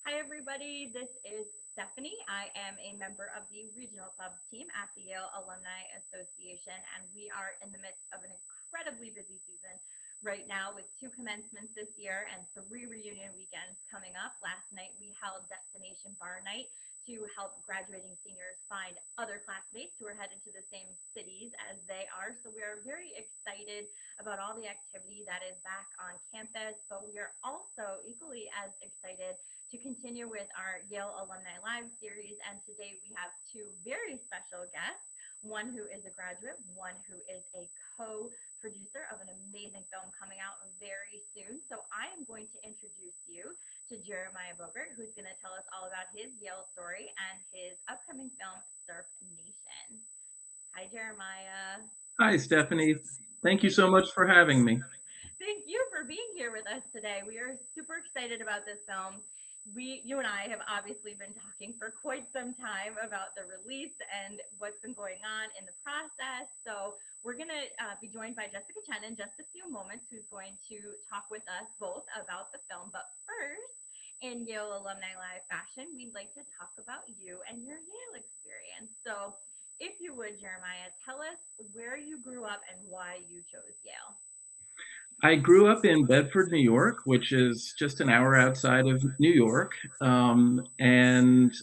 Hi, everybody. This is Stephanie. I am a member of the regional clubs team at the Yale Alumni Association, and we are in the midst of an incredibly busy season right now with two commencements this year and three reunion weekends coming up. Last night, we held Destination Bar Night to help graduating seniors find other classmates who are headed to the same cities as they are. So we are very excited about all the activity that is back on campus, but we are also equally as excited to continue with our Yale Alumni Live series. And today we have two very special guests, one who is a graduate, one who is a co-producer of an amazing film coming out very soon. So I am going to introduce you to Jeremiah Bogert, who's going to tell us all about his Yale story and his upcoming film, Surf Nation. Hi, Jeremiah. Hi, Stephanie. Thank you so much for having me. Thank you for being here with us today. We are super excited about this film. You and I have obviously been talking for quite some time about the release and what's been going on in the process. So we're going to be joined by Jessica Chen in just a few moments, who's going to talk with us both about the film. But first, in Yale Alumni Live fashion, we'd like to talk about you and your Yale experience. So if you would, Jeremiah, tell us where you grew up and why you chose Yale. I grew up in Bedford, New York, which is just an hour outside of New York, and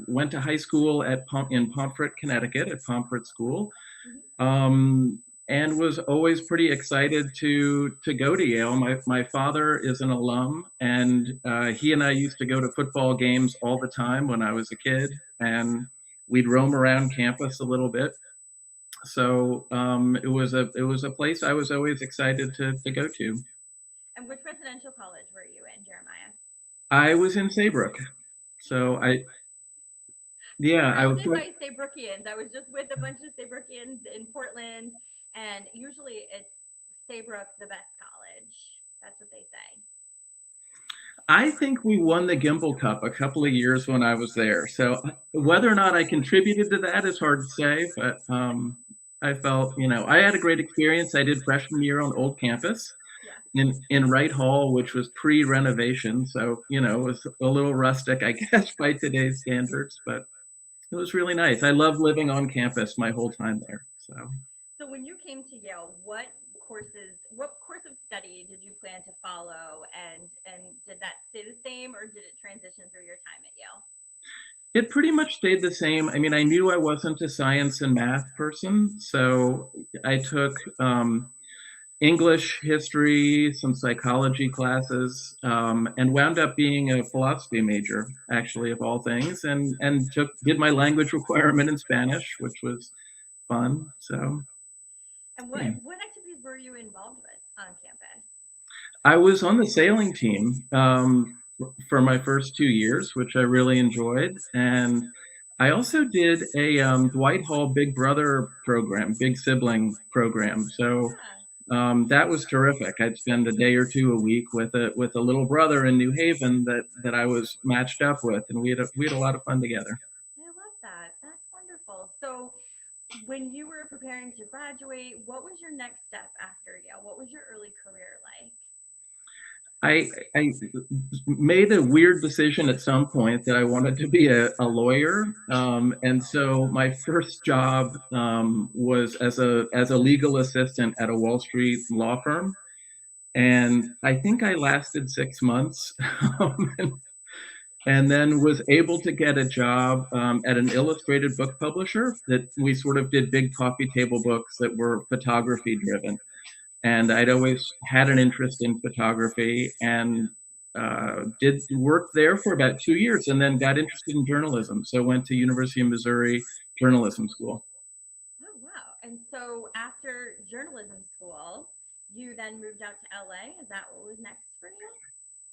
went to high school in Pomfret, Connecticut, at Pomfret School, Mhm. and was always pretty excited to go to Yale. My father is an alum, and he and I used to go to football games all the time when I was a kid, and we'd roam around campus a little bit. So it was a place I was always excited to go to. And which residential college were you in, Jeremiah? I was in Saybrook, so I yeah I was Surrounded by Saybrookиans. I was just with a bunch of Saybrookиans in Portland, and usually it's Saybrook, the best college. That's what they say. I think we won the Gimbal Cup a couple of years when I was there. So whether or not I contributed to that is hard to say, but I felt I had a great experience. I did freshman year on Old Campus Yeah. in Wright Hall, which was pre-renovation, so it was a little rustic, I guess, by today's standards, but it was really nice. I loved living on campus my whole time there. So So when you came to Yale, what course of study did you plan to follow, and did that stay the same, or did it transition through your time at Yale? it pretty much stayed the same. I mean, I knew I wasn't a science and math person, so I took English, history, some psychology classes, and wound up being a philosophy major, actually, of all things, and did my language requirement in Spanish, which was fun. So And yeah. what activities were you involved with on campus? I was on the sailing team for my first 2 years, which I really enjoyed. And I also did a Dwight Hall Big Brother program, Big Sibling program. So Yeah, that was terrific. I'd spend a day or two a week with a little brother in New Haven that I was matched up with, and we had a lot of fun together. I love that. That's wonderful. So when you were preparing to graduate, what was your next step after Yale? What was your early career like? I made a weird decision at some point that I wanted to be a lawyer, and so my first job was as a legal assistant at a Wall Street law firm, and I think I lasted 6 months, and then was able to get a job at an illustrated book publisher that we sort of did big coffee table books that were photography driven, and I'd always had an interest in photography and did work there for about 2 years, and then got interested in journalism. So went to University of Missouri Journalism School. Oh, wow. And so after journalism school, you then moved out to LA. Is that what was next for you?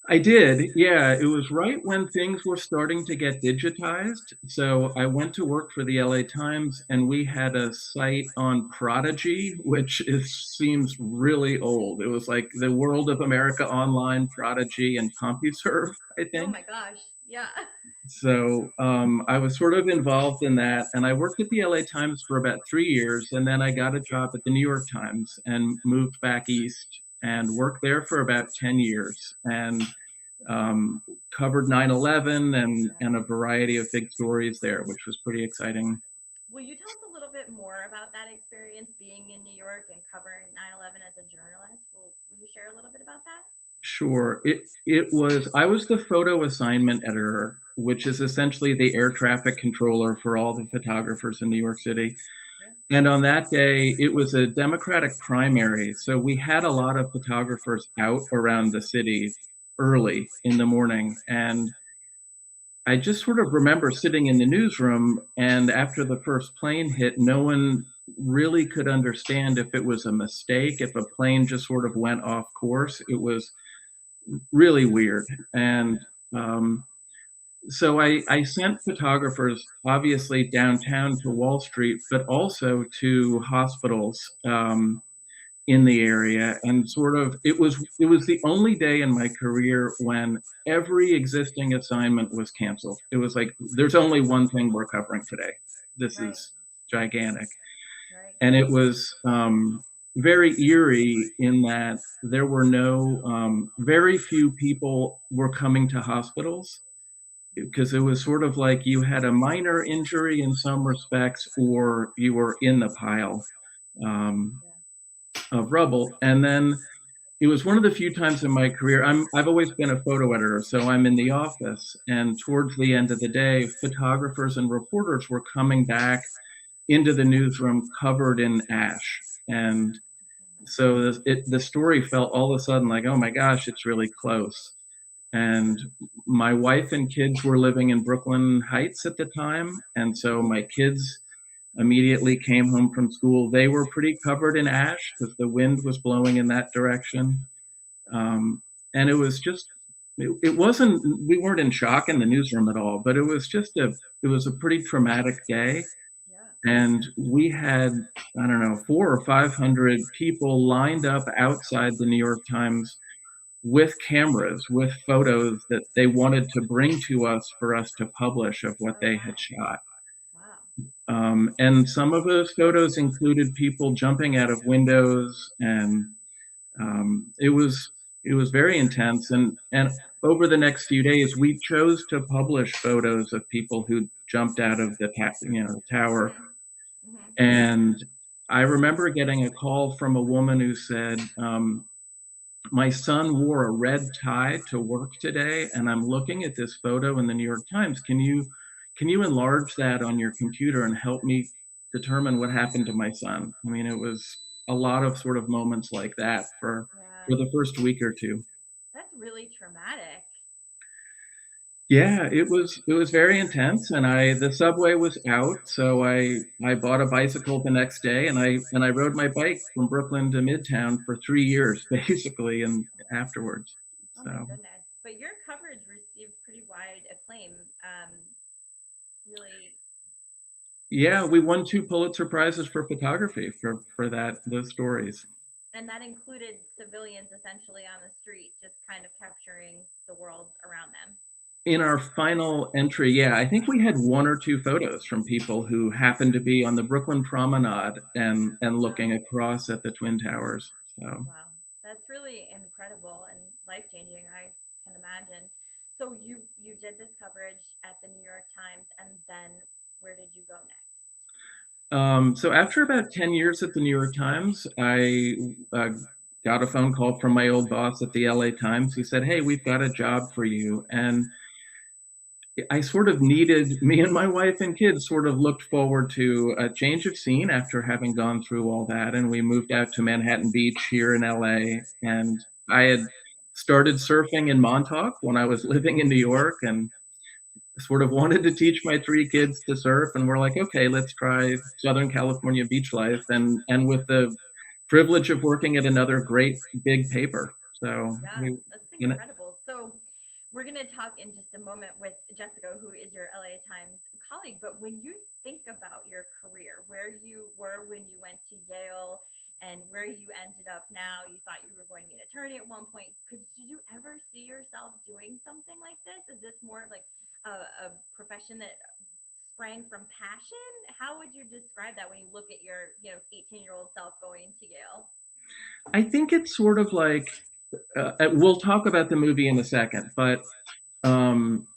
I did, yeah. It was right when things were starting to get digitized. So I went to work for the LA Times, and we had a site on Prodigy, which seems really old. It was like the World of America Online, Prodigy, and CompuServe, I Oh think. my gosh. Yeah. So I was sort of involved in that, and I worked at the LA Times for about 3 years, and then I got a job at the New York Times and moved back east and worked there for about 10 years. And covered 9/11 and a variety of big stories there, which was pretty exciting. Will you tell us a little bit more about that experience being in New York and covering 9/11 as a journalist? Will you share a little bit about that? Sure. It was I was the photo assignment editor, which is essentially the air traffic controller for all the photographers in New York City. Yeah. And on that day, it was a Democratic primary, so we had a lot of photographers out around the city early in the morning. And I just sort of remember sitting in the newsroom, and after the first plane hit, no one really could understand if it was a mistake, if a plane just sort of went off course. It was really weird. And um, so I sent photographers obviously downtown to Wall Street, but also to hospitals in the area. And sort of it was the only day in my career when every existing assignment was canceled. It was like there's only one thing we're covering today. This Right. is gigantic. Right. And it was very eerie in that there were no very few people were coming to hospitals because it was sort of like you had a minor injury in some respects or you were in the pile um, Yeah. of rubble. And then it was one of the few times in my career I've always been a photo editor, so I'm in the office, and towards the end of the day photographers and reporters were coming back into the newsroom covered in ash. And so the story felt all of a sudden like, oh my gosh, it's really close. And my wife and kids were living in Brooklyn Heights at the time. And so my kids immediately came home from school. They were pretty covered in ash because the wind was blowing in that direction. And it was just, it wasn't, we weren't in shock in the newsroom at all, but it was a pretty traumatic day. Yeah. And we had, I don't know, 400 or 500 people lined up outside the New York Times with cameras, with photos that they wanted to bring to us for us to publish of what Oh they wow. had shot. Wow. And some of those photos included people jumping out of windows, and it was very intense. And over the next few days, we chose to publish photos of people who jumped out of the tower. Mhm. Mhm. And I remember getting a call from a woman who said, my son wore a red tie to work today, and I'm looking at this photo in the New York Times. Can you enlarge that on your computer and help me determine what happened to my son? I mean, it was a lot of sort of moments like that Yeah. for the first week or two. That's really traumatic. Yeah, it was very intense, and the subway was out, so I bought a bicycle the next day, and I rode my bike from Brooklyn to Midtown for 3 years basically, and afterwards. Oh my So goodness. But your coverage received pretty wide acclaim. Really. yeah, we won 2 Pulitzer Prizes for photography for those stories. And that included civilians essentially on the street, just kind of capturing the world around them. In our final entry, yeah, I think we had 1 or 2 photos from people who happened to be on the Brooklyn Promenade and looking Wow. across at the Twin Towers. So Wow. That's really incredible and life changing, I can imagine. So you did this coverage at the New York Times, and then where did you go next? So after about 10 years at the New York Times, I got a phone call from my old boss at the LA Times who said, hey, we've got a job for you. And I sort of needed, me and my wife and kids sort of looked forward to a change of scene after having gone through all that. And we moved out to Manhattan Beach here in LA. And I had started surfing in Montauk when I was living in New York, and sort of wanted to teach my 3 kids to surf. And we're like, okay, let's try Southern California beach life. And with the privilege of working at another great big paper. So Yeah, we, that's you know, incredible. So we're going to talk in just a moment with Jessica, who is your LA Times colleague. But when you think about your career, where you were when you went to Yale and where you ended up now, you thought you were going to be an attorney at one point. Did you ever see yourself doing something like this? Is this more like a profession that sprang from passion? How would you describe that when you look at your 18-year-old self going to Yale? I think it's sort of like we'll talk about the movie in a second, but um,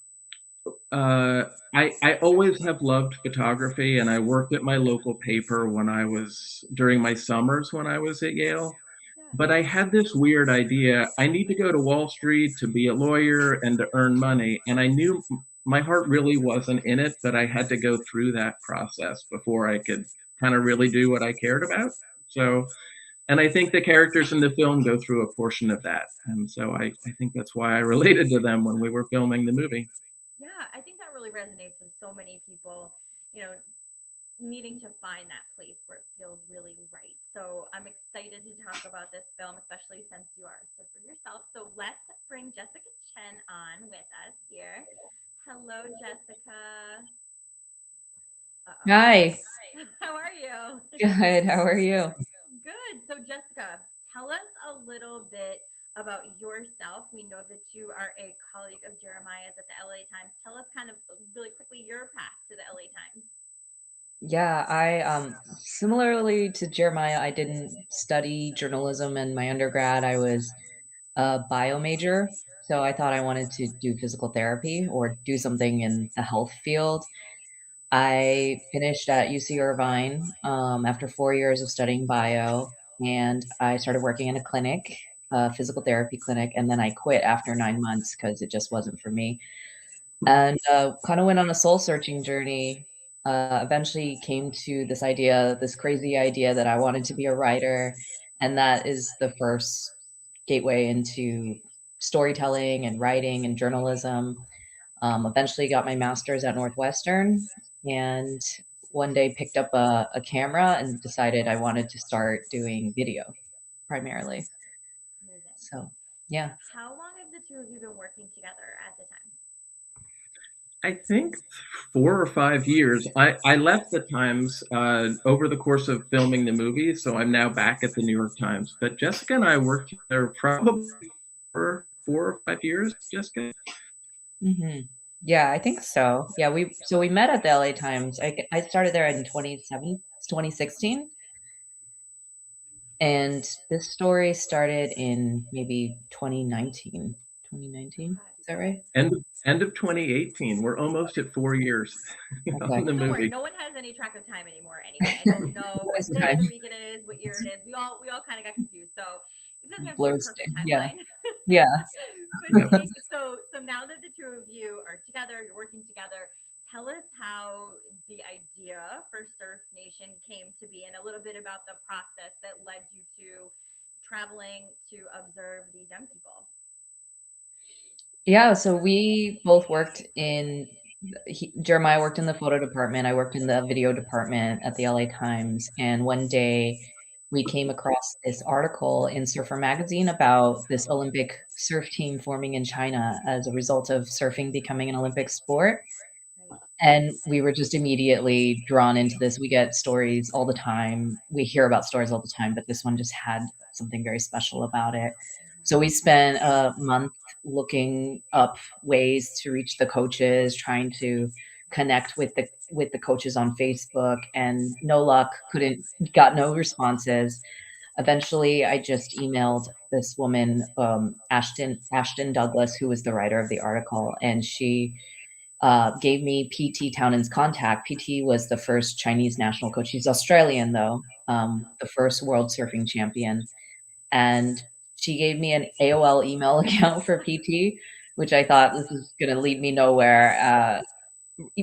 I always have loved photography, and I worked at my local paper when I was during my summers when I was at Yale. Yeah. But I had this weird idea. I need to go to Wall Street to be a lawyer and to earn money. And I knew my heart really wasn't in it, but I had to go through that process before I could kind of really do what I cared about. So, and I think the characters in the film go through a portion of that. And so I think that's why I related to them when we were filming the movie. Yeah, I think that really resonates with so many people, you know, needing to find that place where it feels really right. So I'm excited to talk about this film, especially since you are a surfer yourself. So let's bring Jessica Chen on with us here. Hello, Jessica. Uh-oh. Hi. How are you? Good. How are you? Good. So Jessica, tell us a little bit about yourself. We know that you are a colleague of Jeremiah's at the LA Times. Tell us kind of really quickly your path to the LA Times. Yeah, I similarly to Jeremiah, I didn't study journalism in my undergrad. I was a bio major, so I thought I wanted to do physical therapy or do something in the health field. I finished at UC Irvine after 4 years of studying bio, and I started working in a clinic, a physical therapy clinic, and then I quit after 9 months because it just wasn't for me. And kind of went on a soul searching journey. Eventually came to this idea, this crazy idea that I wanted to be a writer, and that is the first gateway into storytelling and writing and journalism. Eventually got my master's at Northwestern, and one day picked up a camera and decided I wanted to start doing video primarily. Amazing. So yeah. How long have the two of you been working together at the time? I think 4 or 5 years. I left the Times over the course of filming the movie, so I'm now back at the New York Times. But Jessica and I worked there probably for 4 or 5 years. Jessica, hmm Yeah, I think so. Yeah, we met at the LA Times. I started there in 2016, and this story started in maybe 2019. 2019, Okay. is that right? end of 2018. We're almost at 4 years on Okay. the Don't worry, movie. no one has any track of time anymore anyway. I don't know what This day of time the week it is, what year it is. We all kind of got confused. So it doesn't have to be a blurs. perfect Yeah, timeline. yeah. But so now that the two of you are together, you're working together, tell us how the idea for Surf Nation came to be and a little bit about the process that led you to traveling to observe these young people. Yeah, so we both worked in Jeremiah worked in the photo department. I worked in the video department at the LA Times. And one day we came across this article in Surfer Magazine about this Olympic surf team forming in China as a result of surfing becoming an Olympic sport. Right. And we were just immediately drawn into this. We get stories all the time. We hear about stories all the time, but this one just had something very special about it. So we spent a month looking up ways to reach the coaches, trying to connect with the coaches on Facebook, and no luck. Got no responses. Eventually, I just emailed this woman, Ashton Douglas, who was the writer of the article, and she gave me PT Townend's contact. PT was the first Chinese national coach. He's Australian, though, the first world surfing champion. And she gave me an AOL email account for PT, which I thought this is going to lead me nowhere.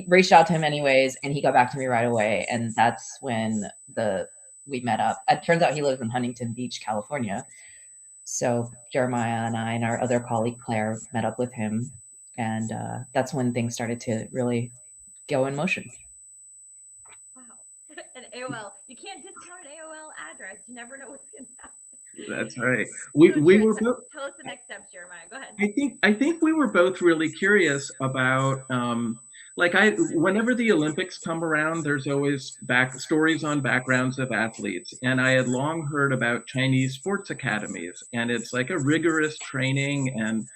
Reached out to him anyways, and he got back to me right away. And that's when we met up. It turns out he lives in Huntington Beach, California. So Jeremiah and I and our other colleague Claire met up with him, and that's when things started to really go in motion. Wow. An AOL. You can't discount an AOL address. You never know what's going to happen. That's right. So, We sure, were both. tell us the next steps, Jeremiah. Go ahead. I think we were both really curious about whenever the Olympics come around, there's always back stories on backgrounds of athletes, and I had long heard about Chinese sports academies, and it's like a rigorous training and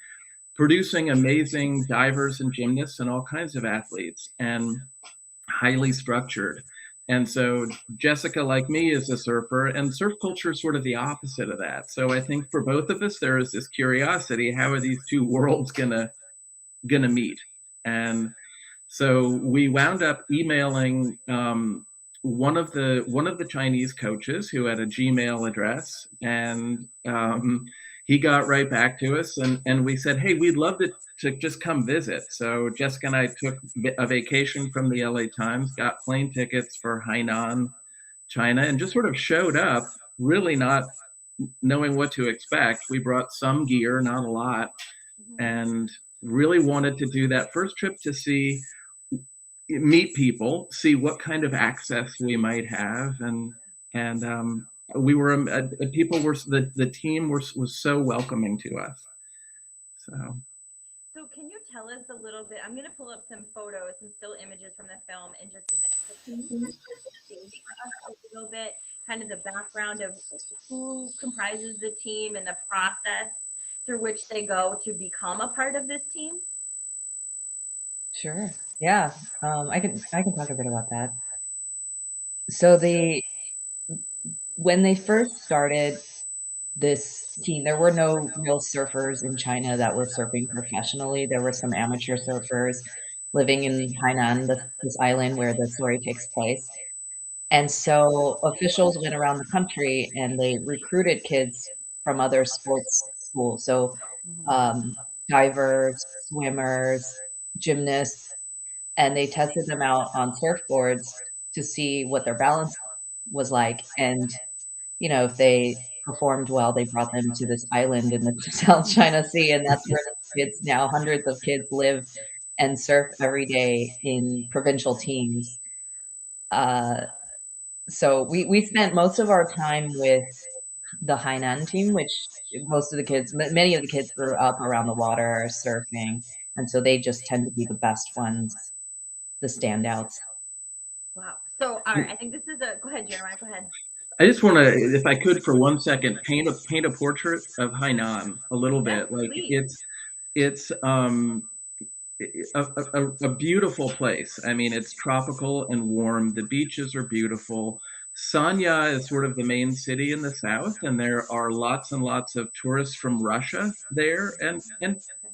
producing amazing divers and gymnasts and all kinds of athletes, and highly structured. And so Jessica, like me, is a surfer, and surf culture is sort of the opposite of that. So I think for both of us, there is this curiosity: how are these two worlds gonna meet? And so we wound up emailing one of the Chinese coaches who had a Gmail address, and he got right back to us, and we said, hey, we'd love to just come visit. So Jessica and I took a vacation from the LA Times, got plane tickets for Hainan, China, and just sort of showed up, really not knowing what to expect. We brought some gear, not a lot, and really wanted to do that first trip to meet people, see what kind of access we might have, and we were people were the team was so welcoming to us. So can you tell us a little bit? I'm going to pull up some photos and still images from the film in just a minute. But can you set the stage for us a little bit, kind of the background of who comprises the team and the process through which they go to become a part of this team? Sure. Yeah. I can talk a bit about that. So when they first started this team, there were no real surfers in China that were surfing professionally. There were some amateur surfers living in Hainan, this island where the story takes place. And so officials went around the country and they recruited kids from other sports schools. So divers, swimmers, gymnasts, and they tested them out on surfboards to see what their balance was like. And, if they performed well, they brought them to this island in the South China Sea. And that's where the kids now, hundreds of kids live and surf every day in provincial teams. So we spent most of our time with the Hainan team, which many of the kids grew up around the water surfing. And so they just tend to be the best ones, the standouts. Wow. So, all right, I think this is go ahead, Jeremiah, go ahead. I just want to, if I could, for 1 second, paint a portrait of Hainan a little bit. Yeah, like please. it's a beautiful place. I mean, it's tropical and warm. The beaches are beautiful. Sanya is sort of the main city in the south, and there are lots and lots of tourists from Russia there, and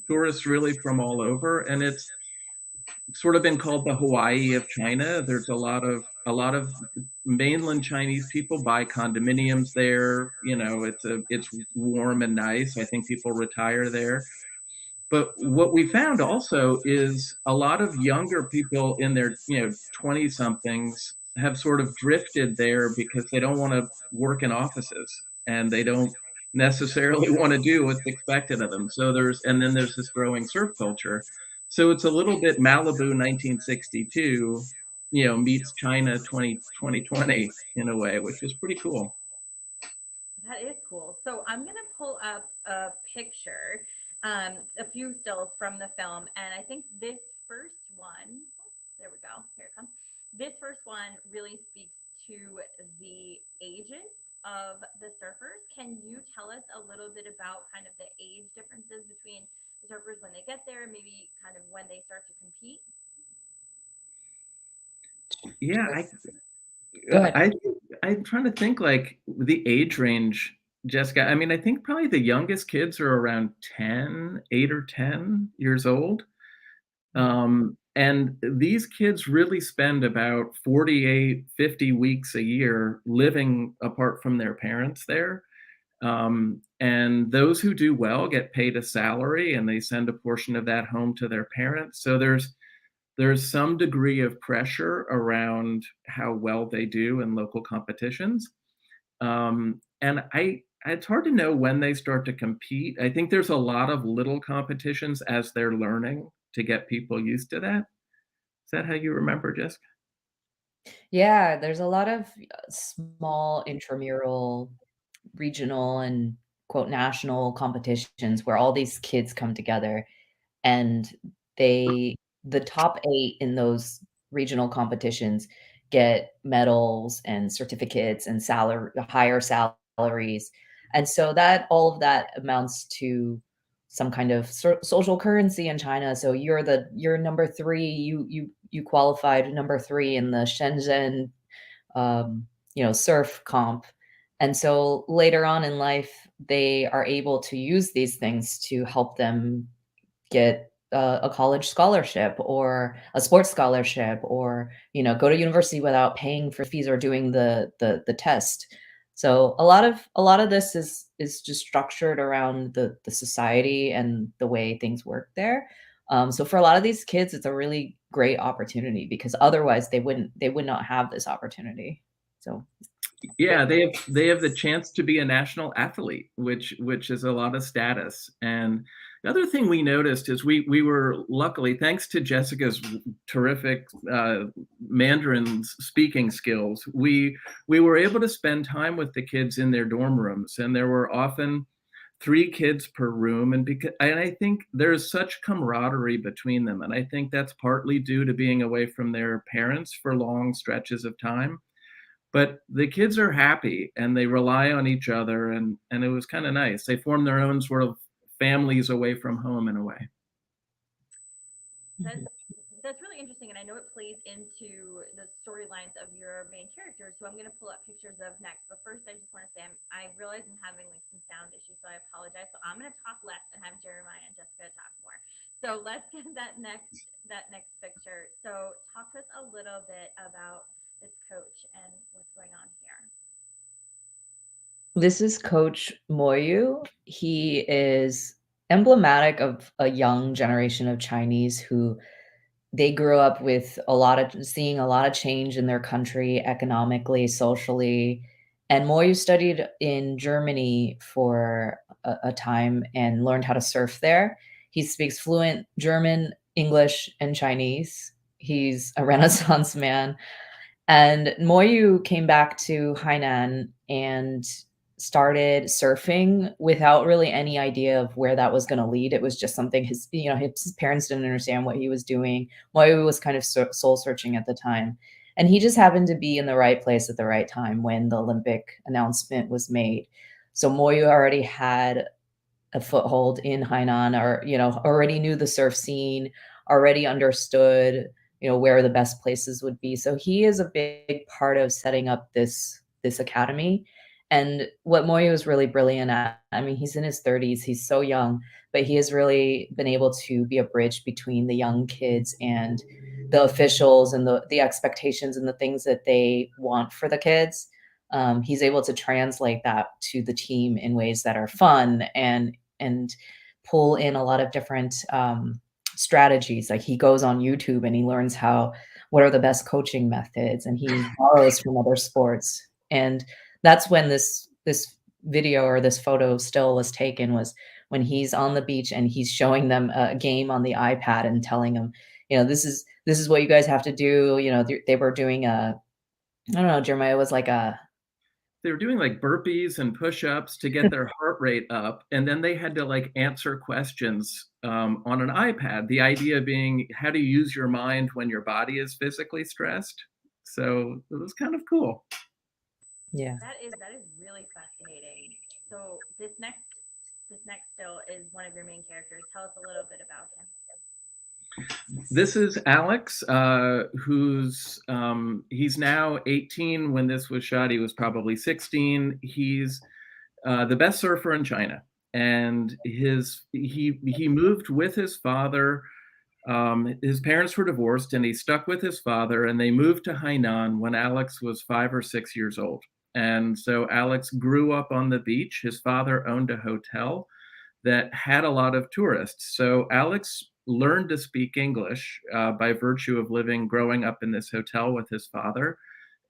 tourists really from all over. And it's sort of been called the Hawaii of China. There's a lot of mainland Chinese people buy condominiums there. It's warm and nice. I think people retire there. But what we found also is a lot of younger people in their 20 somethings have sort of drifted there because they don't want to work in offices and they don't necessarily want to do what's expected of them. So then there's this growing surf culture. So it's a little bit Malibu 1962, meets China 2020 in a way, which is pretty cool. That is cool. So I'm going to pull up a picture, a few stills from the film. And I think this first one, there we go, here it comes. This first one really speaks to the ages of the surfers. Can you tell us a little bit about kind of the age differences between the surfers when they get there, maybe kind of when they start to compete? Yeah, Go ahead. I'm trying to think, like, the age range, Jessica. I mean, I think probably the youngest kids are around 8 or 10 years old. And these kids really spend about 48, 50 weeks a year living apart from their parents there. And those who do well get paid a salary and they send a portion of that home to their parents. So there's some degree of pressure around how well they do in local competitions. And it's hard to know when they start to compete. I think there's a lot of little competitions as they're learning to get people used to that. Is that how you remember, Jessica? Yeah, there's a lot of small intramural, regional, and quote national competitions where all these kids come together, and the top 8 in those regional competitions get medals and certificates and higher salaries. And so all of that amounts to some kind of social currency in China. So you're number 3, you qualified number 3 in the Shenzhen surf comp. And so later on in life, they are able to use these things to help them get a college scholarship or a sports scholarship, or go to university without paying for fees or doing the test. So a lot of this is just structured around the society and the way things work there. So for a lot of these kids, it's a really great opportunity, because otherwise they would not have this opportunity. So Yeah, they have the chance to be a national athlete, which is a lot of status. And the other thing we noticed is we were luckily, thanks to Jessica's terrific Mandarin speaking skills, we were able to spend time with the kids in their dorm rooms, and there were often 3 kids per room, and I think there's such camaraderie between them, and I think that's partly due to being away from their parents for long stretches of time. But the kids are happy and they rely on each other, and it was kind of nice. They form their own sort of families away from home in a way. That's that's really interesting, and I know it plays into the storylines of your main characters. So I'm going to pull up pictures of next. But first, I just want to say I realize I'm having like some sound issues, so I apologize. So I'm going to talk less and have Jeremiah and Jessica talk more. So let's get that next picture. So talk to us a little bit about this coach and what's going on here. this is Coach Moyu. He is emblematic of a young generation of Chinese who they grew up with seeing a lot of change in their country economically, socially. And Moyu studied in Germany for a time and learned how to surf there. He speaks fluent German, English, and Chinese. He's a Renaissance man. And Moyu came back to Hainan and started surfing without really any idea of where that was going to lead. It was just something his parents didn't understand what he was doing. Moyu was kind of soul searching at the time. And he just happened to be in the right place at the right time when the Olympic announcement was made. So Moyu already had a foothold in Hainan, or already knew the surf scene, already understood where the best places would be. So he is a big part of setting up this academy. And what Moyo is really brilliant at, I mean, he's in his 30s, he's so young, but he has really been able to be a bridge between the young kids and the officials and the expectations and the things that they want for the kids. He's able to translate that to the team in ways that are fun and pull in a lot of different strategies. Like he goes on YouTube and he learns what are the best coaching methods, and he borrows from other sports. And that's when this video or this photo still was taken, was when he's on the beach and he's showing them a game on the iPad and telling them, this is what you guys have to do. They were doing I don't know, Jeremiah, was like they were doing like burpees and push-ups to get their heart rate up, and then they had to like answer questions on an iPad. The idea being how to use your mind when your body is physically stressed. So it was kind of cool. Yeah. That is really fascinating. So this next still is one of your main characters. Tell us a little bit about him. This is Alex, he's now 18. When this was shot, he was probably 16. He's the best surfer in China, and he moved with his father. His parents were divorced, and he stuck with his father, and they moved to Hainan when Alex was 5 or 6 years old. And so Alex grew up on the beach. His father owned a hotel that had a lot of tourists. So Alex learned to speak English by virtue of growing up in this hotel with his father,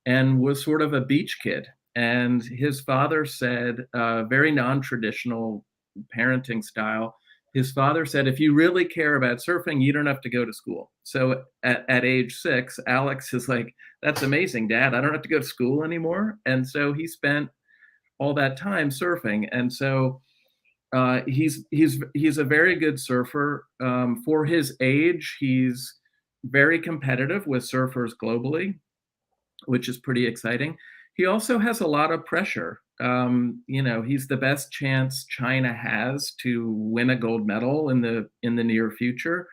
and was sort of a beach kid. And his father said, very non-traditional parenting style, his father said, if you really care about surfing, you don't have to go to school. So at age 6, Alex is like, that's amazing, Dad. I don't have to go to school anymore. And so he spent all that time surfing. And so he's a very good surfer. For his age, he's very competitive with surfers globally, which is pretty exciting. He also has a lot of pressure. He's the best chance China has to win a gold medal in the near future.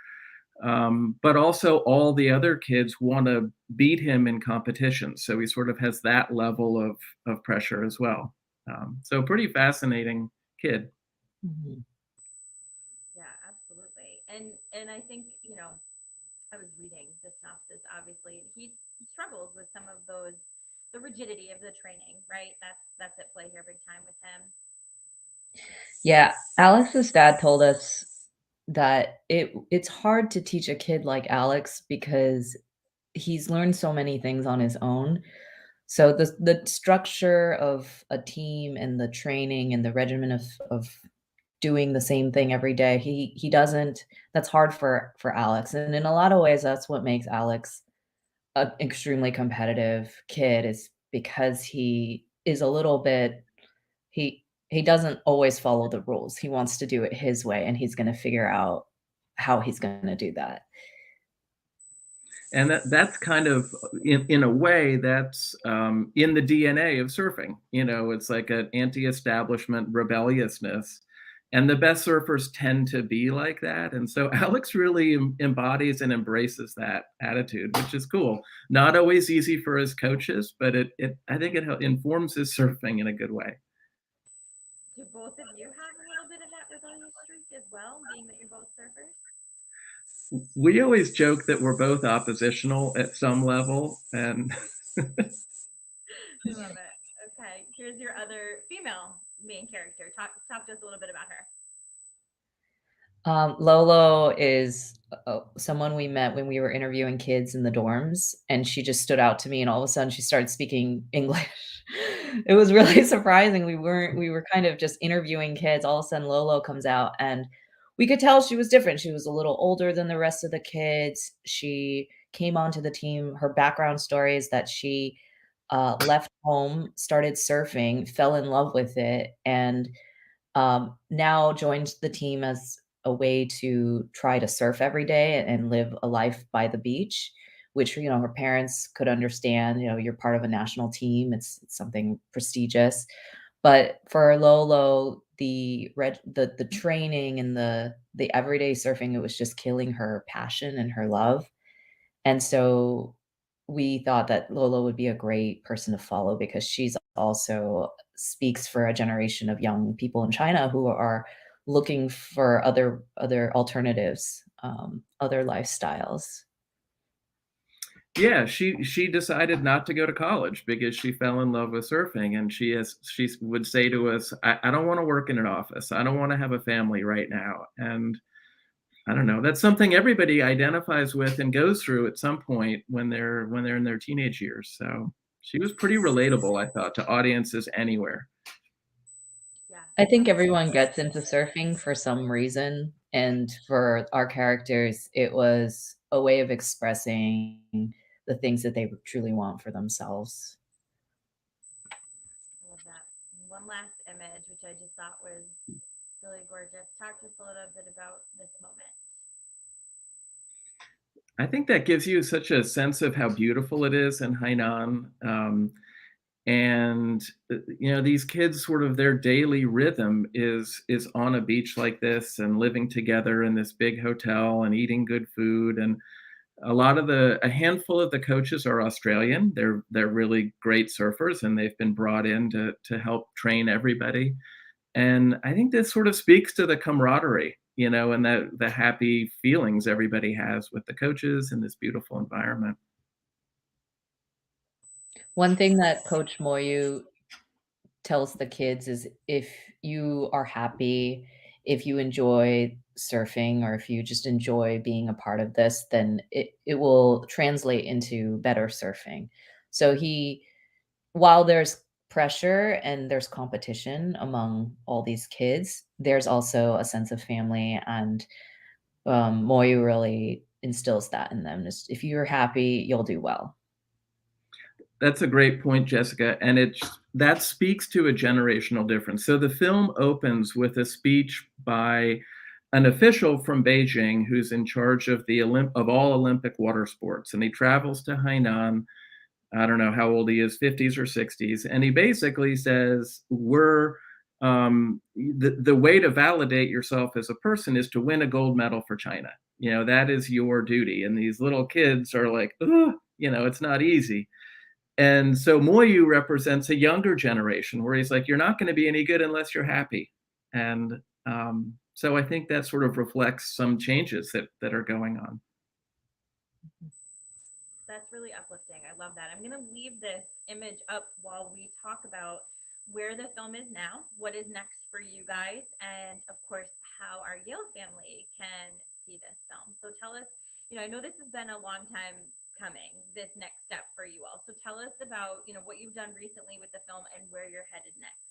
But also all the other kids want to beat him in competitions. So he sort of has that level of pressure as well. So pretty fascinating kid. Mhm. Yeah, absolutely. And I think, I was reading the synopsis, obviously. He struggles with some of those, the rigidity of the training, right? That's at play here big time with him. Yeah, Alex's dad told us that it's hard to teach a kid like Alex because he's learned so many things on his own. So the structure of a team and the training and the regimen of doing the same thing every day, he doesn't that's hard for Alex. And in a lot of ways, that's what makes Alex an extremely competitive kid is because he is a little bit he doesn't always follow the rules. He wants to do it his way, and he's gonna figure out how he's gonna do that. And that's kind of in a way that's in the DNA of surfing. It's like an anti-establishment rebelliousness, and the best surfers tend to be like that. And so Alex really embodies and embraces that attitude, which is cool. Not always easy for his coaches, but it I think it informs his surfing in a good way. Do both of you have a little bit of that rebellious streak as well, being that you're both surfers? We always joke that we're both oppositional at some level, and I love it. Okay, here's your other female main character. Talk to us a little bit about her. Lolo is someone we met when we were interviewing kids in the dorms, and she just stood out to me, and all of a sudden she started speaking English. It was really surprising. We were kind of just interviewing kids. All of a sudden Lolo comes out, and we could tell she was different. She was a little older than the rest of the kids. She came onto the team. Her background story is that she left home, started surfing, fell in love with it, and now joined the team as a way to try to surf every day and live a life by the beach, which, her parents could understand. You're part of a national team. It's something prestigious. But for Lolo, the training and the everyday surfing, it was just killing her passion and her love. And so we thought that Lola would be a great person to follow because she's also speaks for a generation of young people in China who are looking for other alternatives, other lifestyles. yeah, she decided not to go to college because she fell in love with surfing, and she would say to us, I don't want to work in an office. I don't want to have a family right now. And I don't know. That's something everybody identifies with and goes through at some point when they're in their teenage years. So she was pretty relatable, I thought, to audiences anywhere. Yeah. I think everyone gets into surfing for some reason, and for our characters, it was a way of expressing the things that they truly want for themselves. I love that. One last image, which I just thought was really gorgeous. Talk to us a little bit about this moment. I think that gives you such a sense of how beautiful it is in Hainan. And these kids, sort of their daily rhythm is on a beach like this and living together in this big hotel and eating good food. And a handful of the coaches are Australian. They're really great surfers, and they've been brought in to help train everybody. And I think this sort of speaks to the camaraderie, and the happy feelings everybody has with the coaches in this beautiful environment. One thing that Coach Moyu tells the kids is if you are happy, if you enjoy surfing, or if you just enjoy being a part of this, then it will translate into better surfing. So while there's pressure and there's competition among all these kids, there's also a sense of family, and Moyu really instills that in them. Just if you're happy, you'll do well. That's a great point, Jessica, and that speaks to a generational difference. So the film opens with a speech by an official from Beijing who's in charge of of all Olympic water sports, and he travels to Hainan. I don't know how old he is, 50s or 60s, and he basically says, the way to validate yourself as a person is to win a gold medal for China. that is your duty. And these little kids are like, ugh, it's not easy. And so Moyu represents a younger generation where he's like, you're not going to be any good unless you're happy. And so I think that sort of reflects some changes that are going on. That's really uplifting. I love that. I'm going to leave this image up while we talk about where the film is now, what is next for you guys, and of course, how our Yale family can see this film. So tell us, I know this has been a long time coming, this next step for you all. So tell us about, what you've done recently with the film and where you're headed next.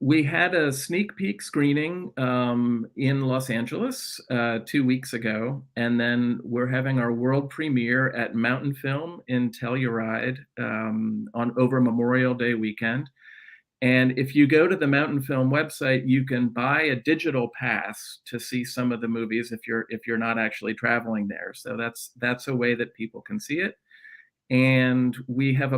We had a sneak peek screening in Los Angeles 2 weeks ago, and then we're having our world premiere at Mountainfilm in Telluride on over Memorial Day weekend. And if you go to the Mountainfilm website, you can buy a digital pass to see some of the movies if you're not actually traveling there. So that's a way that people can see it. And we have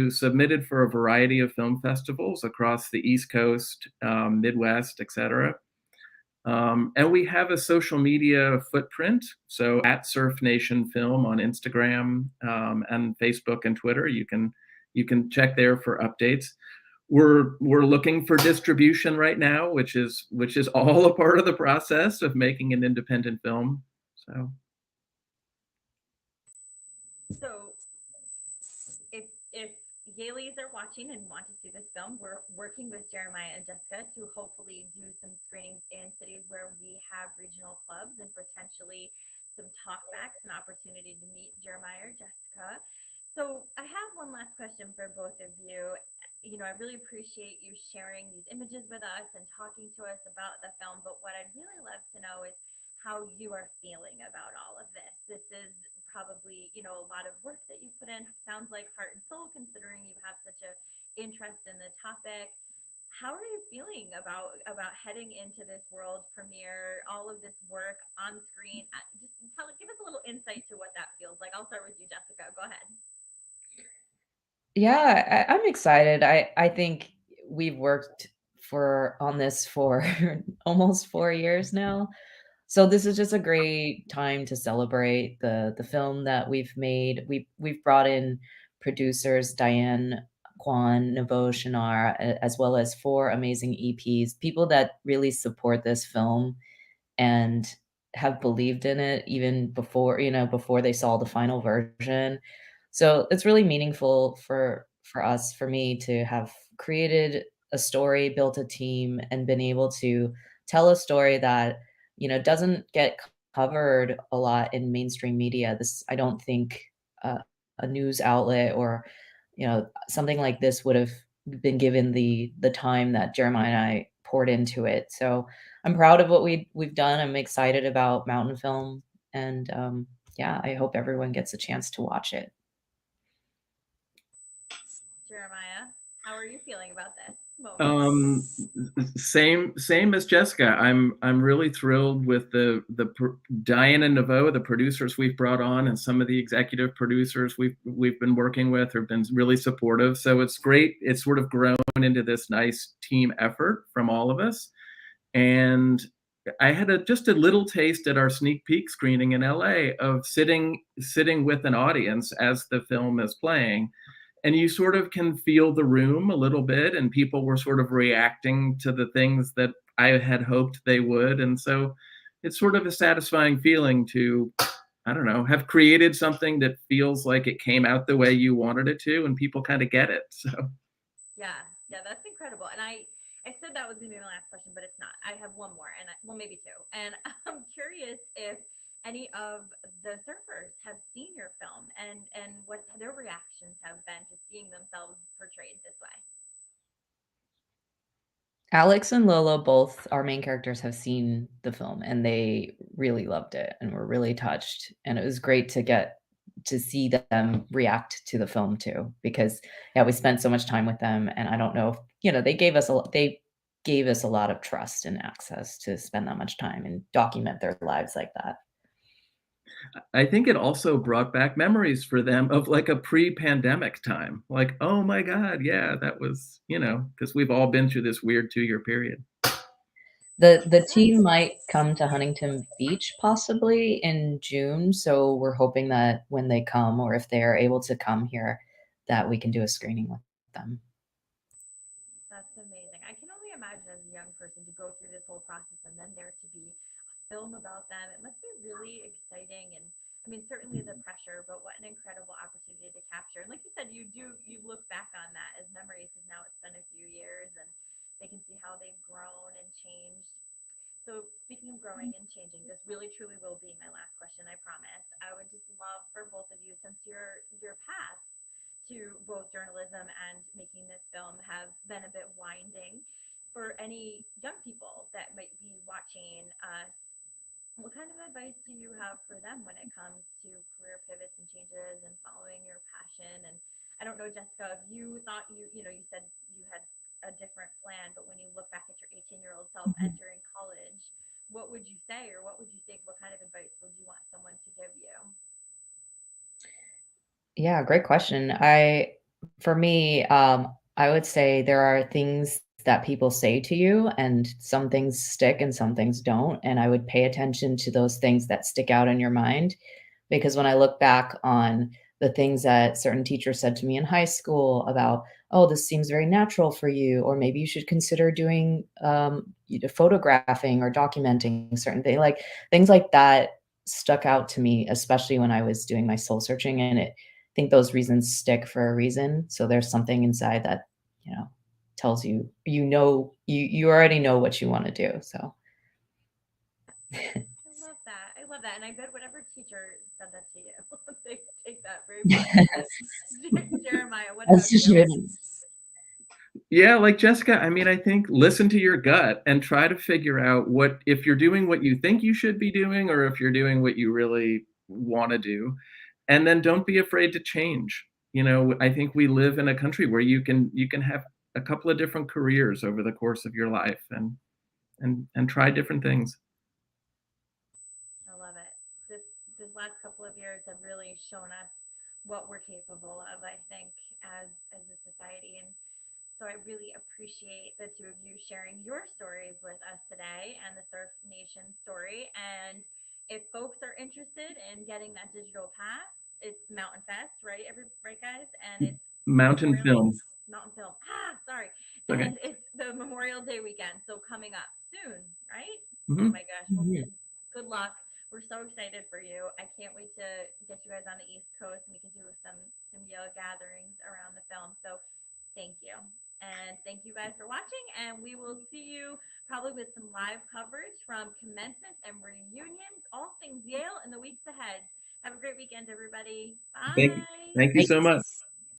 submitted for a variety of film festivals across the East Coast, Midwest, etc. And we have a social media footprint. So at Surf Nation Film on Instagram and Facebook and Twitter, you can check there for updates. We're looking for distribution right now, which is all a part of the process of making an independent film. So if Yaleys are watching and want to see this film, we're working with Jeremiah and Jessica to hopefully do some screenings in cities where we have regional clubs and potentially some talkbacks, an opportunity to meet Jeremiah or Jessica. So I have one last question for both of you. I really appreciate you sharing these images with us and talking to us about the film, but what I'd really love to know is how you are feeling about all of this. This is probably, a lot of work that you put in. Sounds like heart and soul, considering you have such a interest in the topic. How are you feeling about heading into this world premiere, all of this work on screen? Just give us a little insight to what that feels like. I'll start with you, Jessica. Go ahead. Yeah, I'm excited. I think we've worked on this for almost 4 years now. So this is just a great time to celebrate the film that we've made. We've brought in producers Diane Kwan, Nouveau Chenard, as well as 4 amazing EPs, people that really support this film and have believed in it even before they saw the final version. So it's really meaningful for me to have created a story, built a team, and been able to tell a story that, doesn't get covered a lot in mainstream media. I don't think a news outlet or, something like this would have been given the time that Jeremiah and I poured into it. So I'm proud of what we've done. I'm excited about Mountainfilm, and yeah, I hope everyone gets a chance to watch it. Jeremiah, how are you feeling about this? Same as Jessica. I'm really thrilled with the Diane and Nouveau, the producers we've brought on, and some of the executive producers we've been working with have been really supportive. So it's great. It's sort of grown into this nice team effort from all of us. And I had just a little taste at our sneak peek screening in LA of sitting with an audience as the film is playing. And you sort of can feel the room a little bit, and people were sort of reacting to the things that I had hoped they would. And so it's sort of a satisfying feeling to, I don't know, have created something that feels like it came out the way you wanted it to, and people kind of get it. So yeah, that's incredible. And I said that was going to be my last question, but it's not. I have one more, and maybe 2. And I'm curious if any of the surfers have seen your film and what their reactions have been to seeing themselves portrayed this way. Alex and Lolo, both our main characters, have seen the film, and they really loved it and were really touched. And it was great to get to see them react to the film too, because we spent so much time with them, and I don't know if, they gave us a lot of trust and access to spend that much time and document their lives like that. I think it also brought back memories for them of like a pre-pandemic time. Like, oh my God, yeah, that was, because we've all been through this weird 2-year period. The team might come to Huntington Beach possibly in June, so we're hoping that when they come, or if they are able to come here, that we can do a screening with them. That's amazing. I can only imagine as a young person to go through this whole process and then there to be a film about them. It must be really exciting. And I mean, certainly the pressure, but what an incredible opportunity to capture. And like you said, you look back on that as memories because now it's been a few years and they can see how they've grown and changed. So speaking of growing and changing, this really truly will be my last question, I promise. I would just love for both of you, since your paths to both journalism and making this film have been a bit winding, for any young people that might be watching us, what kind of advice do you have for them when it comes to career pivots and changes and following your passion? And I don't know, Jessica, if you thought you said you had a different plan, but when you look back at your 18-year-old self entering college, what would you say, or what would you think? What kind of advice would you want someone to give you? Yeah, great question. For me, I would say there are things that people say to you, and some things stick and some things don't. And I would pay attention to those things that stick out in your mind, because when I look back on the things that certain teachers said to me in high school about, oh, this seems very natural for you, or maybe you should consider doing photographing or documenting certain things, like things like that stuck out to me, especially when I was doing my soul searching. And I think those reasons stick for a reason. So there's something inside that, you know, tells you, you already know what you want to do. So I love that. I love that. And I bet whatever teacher said that to you, they take that very personally. Jeremiah, what That's about just you? really, Yeah, like Jessica, I mean, I think listen to your gut and try to figure out what, if you're doing what you think you should be doing, or if you're doing what you really want to do. And then don't be afraid to change. I think we live in a country where you can have a couple of different careers over the course of your life, and try different things. I love it. This last couple of years have really shown us what we're capable of, I think, as a society. And so I really appreciate the two of you sharing your stories with us today and the Surf Nation story. And if folks are interested in getting that digital pass, it's Mountain Fest, right? Right, guys, and it's Memorial Mountainfilm. Mountainfilm. Sorry, Okay. and it's the Memorial Day weekend, so coming up soon, right? Oh Hmm. my gosh! Well, good luck. We're so excited for you. I can't wait to get you guys on the East Coast and we can do some Yale gatherings around the film. So thank you. And thank you guys for watching. And we will see you probably with some live coverage from commencements and reunions, all things Yale in the weeks ahead. Have a great weekend, everybody. Thank, Bye. thank you so much.